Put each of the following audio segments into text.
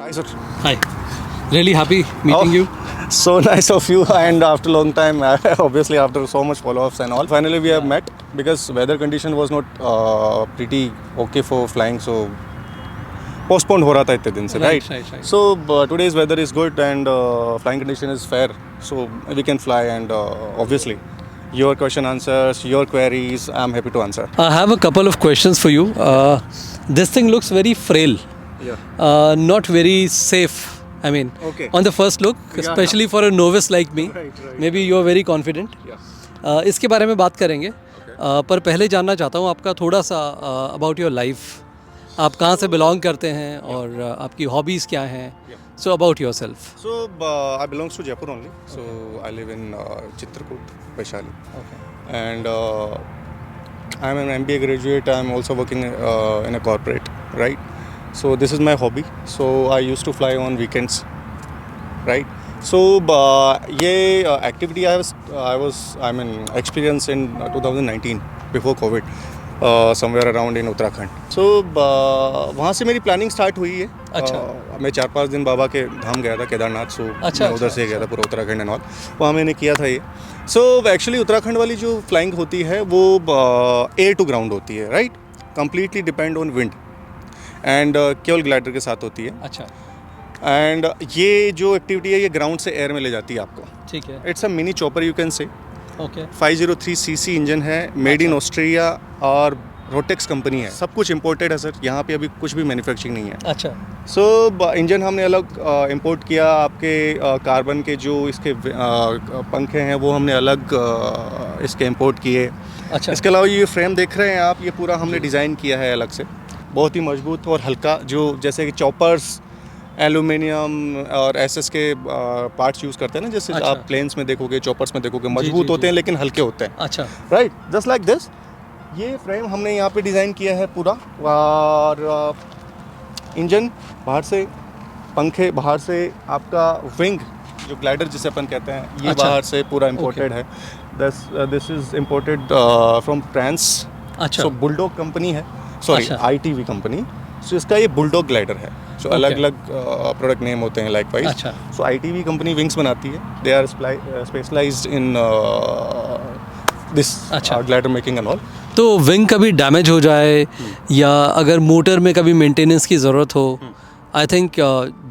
Hi, sir. Hi. Really happy meeting you. So nice of you, and after a long time, obviously after so much follow-ups and all, finally we have met because weather condition was not pretty okay for flying, so postponed हो रहा था इतने दिन से, right? Right. So today's weather is good and flying condition is fair, so we can fly and obviously your question answers, your queries, I'm happy to answer. I have a couple of questions for you. This thing looks very frail, Yeah. not very safe. I mean, Okay. on the first look, especially for a novice like me, Right. maybe you are very confident. Yeah. इसके बारे में बात करेंगे. पर पहले जानना चाहता हूँ आपका थोड़ा सा अबाउट योर लाइफ. आप कहाँ से बिलोंग करते हैं और आपकी हॉबीज़ क्या हैं. So about your self. So I belongs to Jaipur only. So I live in Chitrakoot, Vaishali. And I'm an MBA graduate. I'm also working in a corporate, right? So this is my hobby. So I used to fly on weekends, right? So ये activity I mean experienced in 2019 before COVID. Somewhere around in Uttarakhand. So वहाँ से मेरी planning start हुई है. अच्छा. मैं 4-5 दिन बाबा के धाम गया था केदारनाथ. सो अच्छा, मैं उधर से गया था पूरा उत्तराखंड एंड ऑल. वहाँ मैंने किया था ये. सो एक्चुअली उत्तराखंड वाली जो फ्लाइंग होती है वो एयर टू ग्राउंड होती है, right? Completely depend on wind and केवल ग्लाइडर के साथ होती है. अच्छा. एंड ये जो एक्टिविटी है ये ग्राउंड से एयर में ले जाती है आपको. ठीक है. It's a mini chopper you can say. Okay. 503 CC engine है, मेड इन ऑस्ट्रेलिया और रोटेक्स कंपनी है. सब कुछ इंपोर्टेड है सर. यहाँ पे अभी कुछ भी मैन्युफैक्चरिंग नहीं है. अच्छा. सो इंजन हमने अलग इंपोर्ट किया. आपके कार्बन के जो इसके पंखे हैं वो हमने अलग इसके इंपोर्ट किए. अच्छा. इसके अलावा ये फ्रेम देख रहे हैं आप, ये पूरा हमने डिज़ाइन किया है अलग से. बहुत ही मजबूत और हल्का, जो जैसे कि चॉपर्स एल्यूमिनियम और एसएस के पार्ट्स यूज़ करते हैं ना, जैसे अच्छा. आप प्लेन्स में देखोगे, चॉपर्स में देखोगे, जी, मजबूत जी, होते हैं लेकिन हल्के होते हैं, अच्छा. राइट? Just like this. ये फ्रेम हमने यहाँ पे डिज़ाइन किया है पूरा. और इंजन बाहर से, पंखे बाहर से, आपका विंग जो ग्लाइडर जिसे अपन कहते हैं ये अच्छा. बाहर से पूरा इम्पोर्टेड है. This is imported from France. अच्छा. सो बुलडॉग कंपनी है, सॉरी अच्छा. ITV company. सो इसका ये बुलडॉग ग्लाइडर है. सो अलग अलग प्रोडक्ट नेम होते हैं लाइक वाइज. अच्छा. सो आईटीवी कंपनी विंग्स बनाती है. They are specialised in this अच्छा. Glider making and all. तो विंग कभी डैमेज हो जाए या अगर मोटर में कभी मेंटेनेंस की ज़रूरत हो, आई थिंक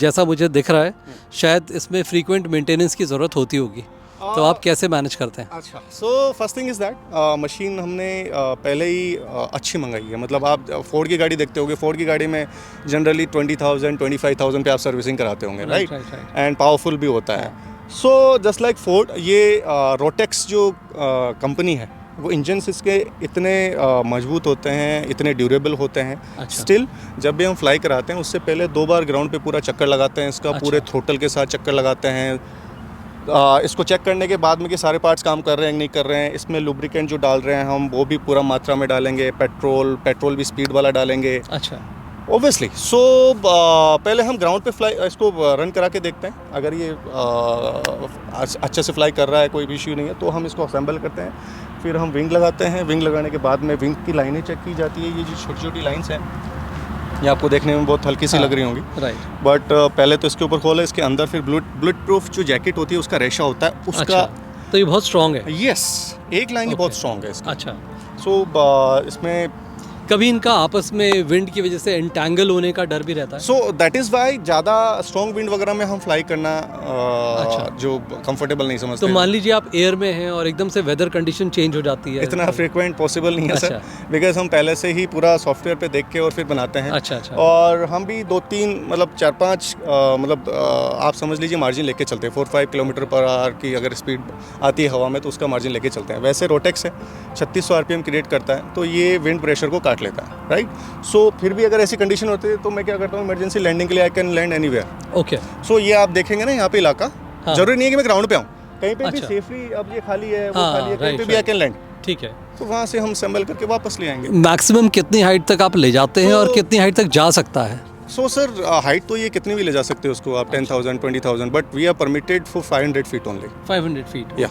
जैसा मुझे दिख रहा है शायद इसमें फ्रीक्वेंट मेंटेनेंस की ज़रूरत होती होगी. तो आप कैसे मैनेज करते हैं? अच्छा. So first thing is that machine हमने पहले ही अच्छी मंगाई है. मतलब आप फोर्ड की गाड़ी देखते होंगे, फोर्ड की गाड़ी में जनरली 20,000 25,000 पे आप सर्विसिंग कराते होंगे, राइट? एंड पावरफुल भी होता है. सो जस्ट लाइक फोर्ड, ये रोटेक्स जो कंपनी है वो इंजन्स इसके इतने मजबूत होते हैं, इतने ड्यूरेबल होते हैं. अच्छा. स्टिल जब भी हम फ्लाई कराते हैं उससे पहले 2 बार ग्राउंड पे पूरा चक्कर लगाते हैं इसका. अच्छा. पूरे थ्रोटल के साथ चक्कर लगाते हैं. इसको चेक करने के बाद में कि सारे पार्ट्स काम कर रहे हैं नहीं कर रहे हैं. इसमें लुब्रिकेंट जो डाल रहे हैं हम वो भी पूरा मात्रा में डालेंगे. पेट्रोल भी स्पीड वाला डालेंगे अच्छा. ओबियसली. सो पहले हम ग्राउंड पे फ्लाई इसको रन करा के देखते हैं. अगर ये अच्छे से फ्लाई कर रहा है, कोई भी इश्यू नहीं है, तो हम इसको असेंबल करते हैं. फिर हम विंग लगाते हैं. विंग लगाने के बाद में विंग की लाइनें चेक की जाती है. ये जो छोटी छोटी लाइन्स हैं ये आपको देखने में बहुत हल्की सी लग रही होंगी, राइट. बट पहले तो इसके ऊपर खोले. इसके अंदर फिर बुलेट प्रूफ जो जैकेट होती है उसका रेशा होता है उसका. अच्छा. तो ये बहुत स्ट्रॉन्ग है. यस, एक लाइन ही बहुत Okay. स्ट्रॉन्ग है इसकी. अच्छा. सो इसमें कभी इनका आपस में विंड की वजह से एंटैंगल होने का डर भी रहता है? सो दैट इज़ वाई ज़्यादा स्ट्रॉन्ग विंड वगैरह में हम फ्लाई करना अच्छा. जो कंफर्टेबल नहीं समझते. तो मान लीजिए आप एयर में हैं और एकदम से वेदर कंडीशन चेंज हो जाती है. इतना फ्रीक्वेंट पॉसिबल नहीं है सर, अच्छा. बिकॉज हम पहले से ही पूरा सॉफ्टवेयर पे देख के और फिर बनाते हैं. अच्छा. और हम भी 2-3 मतलब 4-5 मतलब आप समझ लीजिए मार्जिन लेके चलते हैं. 4-5 किलोमीटर पर आवर की अगर स्पीड आती है हवा में तो उसका मार्जिन लेके चलते हैं. वैसे रोटेक्स है 3600 आरपीएम क्रिएट करता है तो ये विंड प्रेशर को काट लेता है, राइट? सो फिर भी अगर ऐसी कंडीशन होती है तो मैं क्या करता हूँ, इमरजेंसी लैंडिंग के लिए I can land anywhere. Okay. So ये आप देखेंगे ना यहाँ पे इलाका, हाँ. जरूरी नहीं है कि मैं ग्राउंड पे आऊँ. कहीं पे भी अच्छा. सेफली, अब ये खाली है वो हाँ, खाली है, कहीं पे right, भी आई कैन लैंड. ठीक है. तो वहाँ से हम असेंबल करके वापस ले आएंगे. मैक्सिमम कितनी हाइट तक आप ले जाते हैं और कितनी हाइट तक जा सकता है? सो सर हाइट तो ये कितनी भी ले जा सकते हो उसको आप. 10,000 20,000, but we are permitted for 500 feet only. 500 feet. या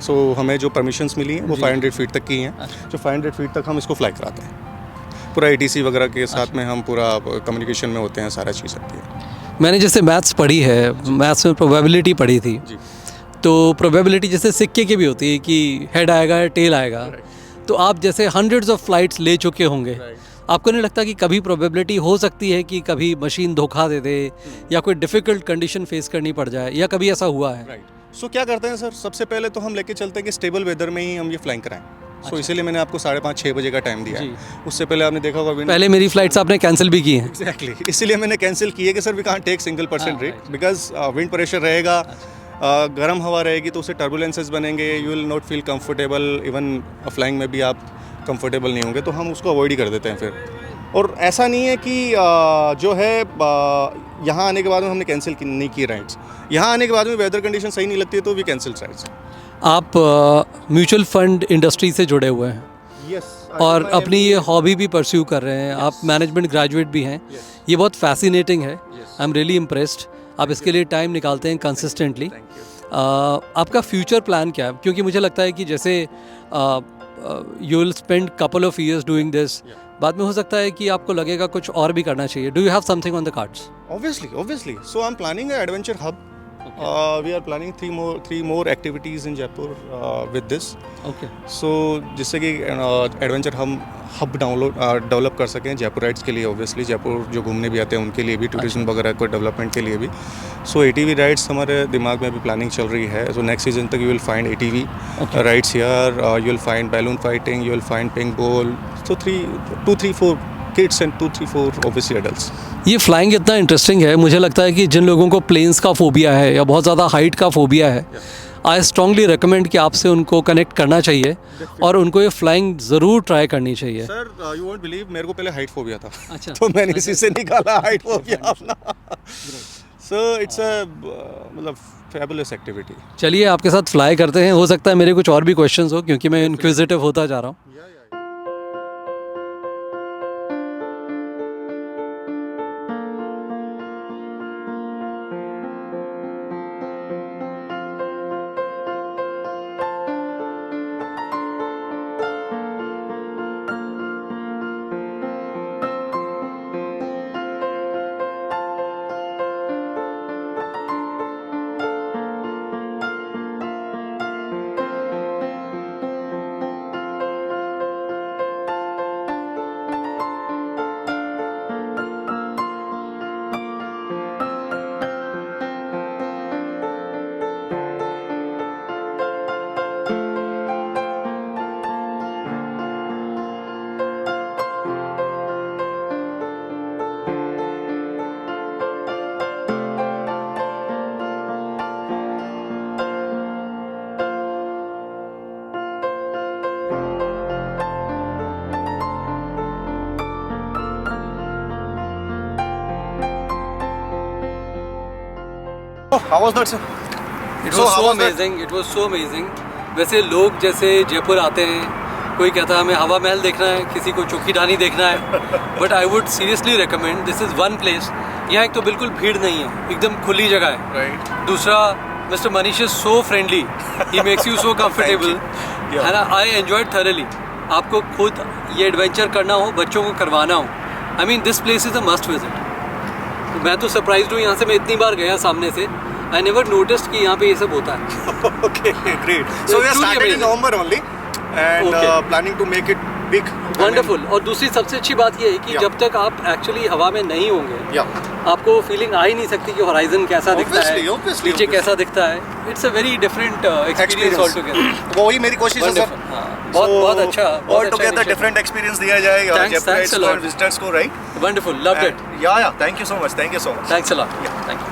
सो हमें जो परमिशंस मिली हैं वो जी. 500 फीट तक की हैं. अच्छा. जो 500 फीट तक हम इसको फ्लाई कराते हैं. पूरा ATC वगैरह के साथ में हम पूरा कम्युनिकेशन में होते हैं, सारा चीज़ होती है. मैंने जैसे मैथ्स पढ़ी है, मैथ्स में प्रोबेबिलिटी पढ़ी थी, जी। तो प्रोबेबिलिटी जैसे सिक्के की भी होती है कि हेड आएगा या टेल आएगा। तो आप जैसे हंड्रेड्स ऑफ फ्लाइट्स ले चुके होंगे, आपको नहीं लगता कि कभी प्रोबेबिलिटी हो सकती है कि कभी मशीन धोखा दे दे या कोई डिफ़िकल्ट कंडीशन फेस करनी पड़ जाए, या कभी ऐसा हुआ है? सो क्या करते हैं सर, सबसे पहले तो हम लेके चलते हैं कि स्टेबल वेदर में ही हम ये फ्लाइंग कराएं। सो इसीलिए मैंने आपको 5:30-6 बजे का टाइम दिया है। उससे पहले आपने देखा होगा पहले मेरी फ्लाइट्स आपने कैंसिल भी की हैं। एग्जैक्टली, इसीलिए मैंने कैंसिल की है कि sir we can't take single person risk, because wind pressure रहेगा, गर्म हवा रहेगी तो उससे टर्बुलेंसेस बनेंगे, you will not feel comfortable, even flying में भी आप कंफर्टेबल नहीं होंगे, तो हम उसको अवॉइड ही कर देते हैं फिर। और ऐसा नहीं है कि जो है यहाँ आने के बाद में हमने कैंसिल नहीं की राइड्स, यहाँ आने के बाद में वेदर कंडीशन सही नहीं लगती है तो वी कैंसिल राइड्स। आप म्यूचुअल फंड इंडस्ट्री से जुड़े हुए हैं, और अपनी ये हॉबी भी परस्यू कर रहे हैं, आप मैनेजमेंट ग्रेजुएट भी हैं, ये बहुत फैसिनेटिंग है, आई एम रियली इम्प्रेस्ड। आप इसके लिए टाइम निकालते हैं कंसिस्टेंटली। आपका फ्यूचर प्लान क्या है? क्योंकि मुझे लगता है कि जैसे you will spend couple of years doing this, बाद में हो सकता है कि आपको लगेगा कुछ और भी करना चाहिए। Do you have something on the cards? Obviously. So I'm planning an adventure hub. We are planning three more activities in Jaipur with this. Okay. So जिससे कि एडवेंचर हम हब डेवलप कर सकें जयपुर राइड्स के लिए, ऑब्वियसली जयपुर जो घूमने भी आते हैं उनके लिए भी, टूरिज्म वगैरह को डेवलपमेंट के लिए भी। सो ATV राइड्स हमारे दिमाग में भी प्लानिंग चल रही है। सो नेक्स्ट सीजन तक you will find ATV rides here, you will find balloon fighting, you will find pink ball. So 2-3-4 kids and 2-3-4 obviously adults. ये फ्लाइंग इतना इंटरेस्टिंग है, मुझे लगता है कि जिन लोगों को प्लेन्स का फोबिया है या बहुत ज़्यादा हाइट का फोबिया है, आई स्ट्रांगली रिकमेंड कि आपसे उनको कनेक्ट करना चाहिए और उनको ये फ्लाइंग ज़रूर ट्राई करनी चाहिए। सर यू वोंट बिलीव, मेरे को पहले हाइट फोबिया था। अच्छा। तो मैंने इसी से निकाला हाइट फोबिया अपना। सो इट्स अ मतलब फैबुलस एक्टिविटी। चलिए आपके साथ फ्लाई करते हैं, हो सकता है मेरे कुछ और भी क्वेश्चंस हो क्योंकि मैं इन्क्विजिटिव होता जा रहा हूँ। How was that, sir? It was so amazing. It was so amazing. वैसे लोग जैसे जयपुर आते हैं, कोई कहता है हमें हवा महल देखना है, किसी को चौकीडानी देखना है, but I would seriously recommend, this is one place. यहाँ एक तो बिल्कुल भीड़ नहीं है, एकदम खुली जगह है। Right. दूसरा, mister Manish is so friendly, he makes you so comfortable, है ना। I enjoyed thoroughly. आपको खुद ये एडवेंचर करना हो, बच्चों को करवाना हो, I mean this place is a must visit. मैं तो सरप्राइज्ड हूँ, यहाँ से मैं इतनी बार गया सामने से, आई नेवर नोटिस्ड कि यहाँ पे ये सब होता है। Okay, great. So we are starting in November only and planning to make it big. Wonderful. और दूसरी सबसे अच्छी बात ये है कि जब तक आप एक्चुअली हवा में नहीं होंगे, आपको फीलिंग आ ही नहीं सकती कि हॉराइजन कैसा दिखता है, नीचे कैसा दिखता है। It's a very different experience all together. वही मेरी कोशिश है सर, बहुत अच्छा, ऑल टुगेदर डिफरेंट एक्सपीरियंस दिया जाएगा जयपुर विजिटर्स को, right? Wonderful, loved it. Yeah thank you so much, thanks a lot. Thank you.